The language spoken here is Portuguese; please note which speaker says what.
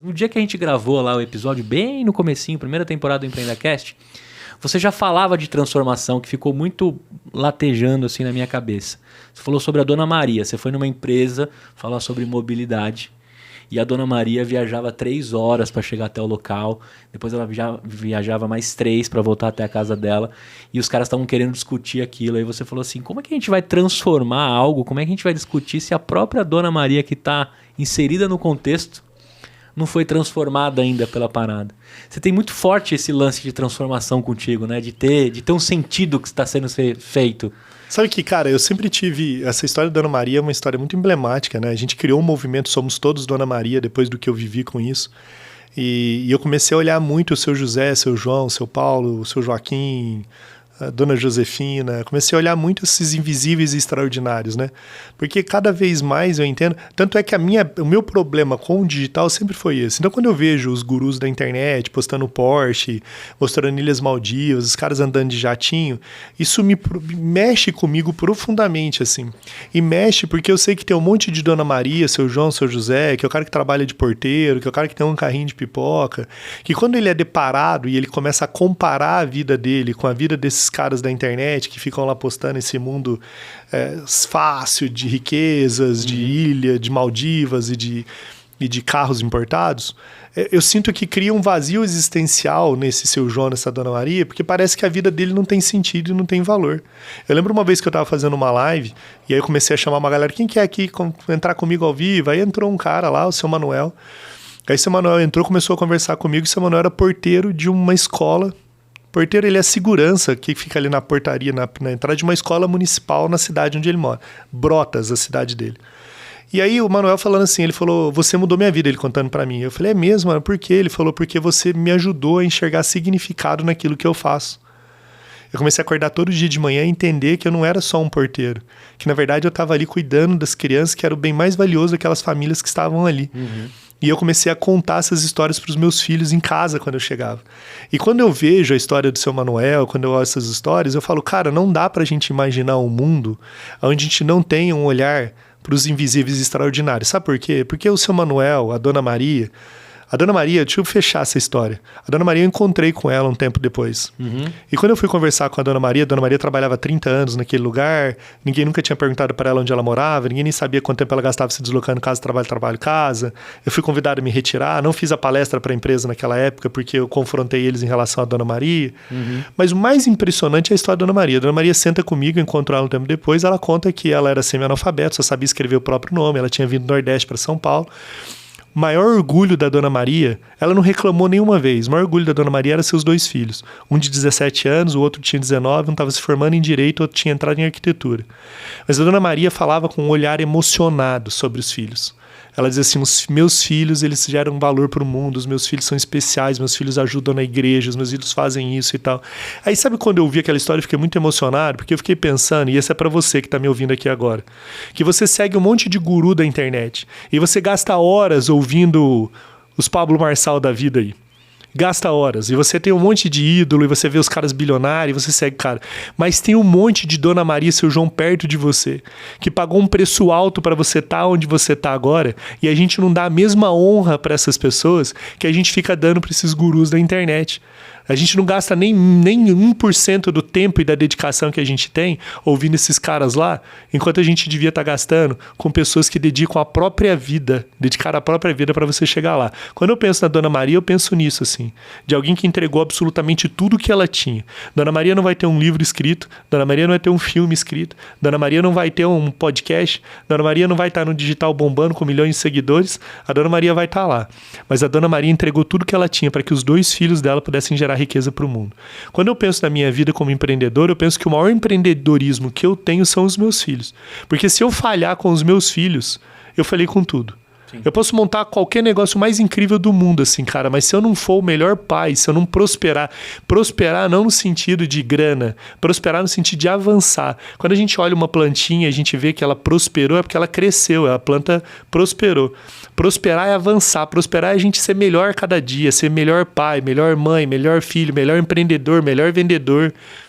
Speaker 1: No dia que a gente gravou lá o episódio, bem no comecinho, primeira temporada do EmpreendaCast, você já falava de transformação, que ficou muito latejando assim na minha cabeça. Você falou sobre a Dona Maria, você foi numa empresa falar sobre mobilidade, e a Dona Maria viajava 3 horas para chegar até o local, depois ela viajava mais 3 para voltar até a casa dela, e os caras estavam querendo discutir aquilo. Aí você falou assim, como é que a gente vai transformar algo, como é que a gente vai discutir se a própria Dona Maria que está inserida no contexto não foi transformada ainda pela parada. Você tem muito forte esse lance de transformação contigo, né? De ter um sentido que está sendo feito.
Speaker 2: Sabe que, cara, eu sempre tive... Essa história da Dona Maria é uma história muito emblemática, né? A gente criou um movimento Somos Todos Dona Maria, depois do que eu vivi com isso. E eu comecei a olhar muito o seu José, seu João, seu Paulo, o seu Joaquim, a Dona Josefina. Comecei a olhar muito esses invisíveis e extraordinários, né? Porque cada vez mais eu entendo... Tanto é que o meu problema com o digital sempre foi esse. Então, quando eu vejo os gurus da internet postando Porsche, mostrando Ilhas Maldivas, os caras andando de jatinho, isso mexe comigo profundamente, assim. E mexe porque eu sei que tem um monte de Dona Maria, seu João, seu José, que é o cara que trabalha de porteiro, que é o cara que tem um carrinho de pipoca, que quando ele é deparado e ele começa a comparar a vida dele com a vida desses caras da internet que ficam lá postando esse mundo fácil de riquezas, de ilha, de Maldivas e de carros importados, eu sinto que cria um vazio existencial nesse seu João, nessa Dona Maria, porque parece que a vida dele não tem sentido e não tem valor. Eu lembro uma vez que eu tava fazendo uma live e aí eu comecei a chamar uma galera, quem quer aqui entrar comigo ao vivo? Aí entrou um cara lá, o seu Manuel. Aí o seu Manuel entrou, começou a conversar comigo, e o seu Manuel era porteiro de uma escola. Porteiro, ele é segurança que fica ali na portaria, na entrada de uma escola municipal na cidade onde ele mora. Brotas, a cidade dele. E aí o Manuel falando assim, ele falou, você mudou minha vida, ele contando pra mim. Eu falei, é mesmo, mano, por quê? Ele falou, porque você me ajudou a enxergar significado naquilo que eu faço. Eu comecei a acordar todo dia de manhã e entender que eu não era só um porteiro. Que na verdade eu estava ali cuidando das crianças, que era o bem mais valioso daquelas famílias que estavam ali. Uhum. E eu comecei a contar essas histórias para os meus filhos em casa quando eu chegava. E quando eu vejo a história do seu Manuel, quando eu olho essas histórias, eu falo, cara, não dá pra gente imaginar um mundo onde a gente não tenha um olhar para os invisíveis extraordinários. Sabe por quê? Porque o seu Manuel, a Dona Maria... A Dona Maria, deixa eu fechar essa história. A Dona Maria, eu encontrei com ela um tempo depois. Uhum. E quando eu fui conversar com a Dona Maria trabalhava 30 anos naquele lugar, ninguém nunca tinha perguntado para ela onde ela morava, ninguém nem sabia quanto tempo ela gastava se deslocando casa, trabalho, casa. Eu fui convidado a me retirar, não fiz a palestra para a empresa naquela época, porque eu confrontei eles em relação à Dona Maria. Uhum. Mas o mais impressionante é a história da Dona Maria. A Dona Maria senta comigo, eu encontro ela um tempo depois, ela conta que ela era semi-analfabeta, só sabia escrever o próprio nome, ela tinha vindo do Nordeste para São Paulo. O maior orgulho da Dona Maria, ela não reclamou nenhuma vez, o maior orgulho da Dona Maria era seus 2 filhos. Um de 17 anos, o outro tinha 19, um estava se formando em Direito, o outro tinha entrado em Arquitetura. Mas a Dona Maria falava com um olhar emocionado sobre os filhos. Ela dizia assim, os meus filhos, eles geram valor para o mundo, os meus filhos são especiais, meus filhos ajudam na igreja, os meus filhos fazem isso e tal. Aí sabe quando eu vi aquela história, eu fiquei muito emocionado, porque eu fiquei pensando, e esse é para você que está me ouvindo aqui agora, que você segue um monte de guru da internet, e você gasta horas ouvindo os Pablo Marçal da vida aí. Gasta horas, e você tem um monte de ídolo, e você vê os caras bilionários, e você segue, cara. Mas tem um monte de Dona Maria e seu João perto de você, que pagou um preço alto para você estar onde você está agora, e a gente não dá a mesma honra para essas pessoas que a gente fica dando para esses gurus da internet. A gente não gasta nem 1% do tempo e da dedicação que a gente tem ouvindo esses caras lá, enquanto a gente devia estar gastando com pessoas que dedicam a própria vida, dedicaram a própria vida para você chegar lá. Quando eu penso na Dona Maria, eu penso nisso, assim, de alguém que entregou absolutamente tudo que ela tinha. Dona Maria não vai ter um livro escrito, Dona Maria não vai ter um filme escrito, Dona Maria não vai ter um podcast, Dona Maria não vai estar no digital bombando com milhões de seguidores, a Dona Maria vai estar lá. Mas a Dona Maria entregou tudo que ela tinha para que os 2 filhos dela pudessem gerar riqueza para o mundo. Quando eu penso na minha vida como empreendedor, eu penso que o maior empreendedorismo que eu tenho são os meus filhos. Porque se eu falhar com os meus filhos, eu falhei com tudo. Sim. Eu posso montar qualquer negócio mais incrível do mundo, assim, cara, mas se eu não for o melhor pai, se eu não prosperar não no sentido de grana, prosperar no sentido de avançar. Quando a gente olha uma plantinha e a gente vê que ela prosperou, é porque ela cresceu, a planta prosperou. Prosperar é avançar, prosperar é a gente ser melhor cada dia, ser melhor pai, melhor mãe, melhor filho, melhor empreendedor, melhor vendedor.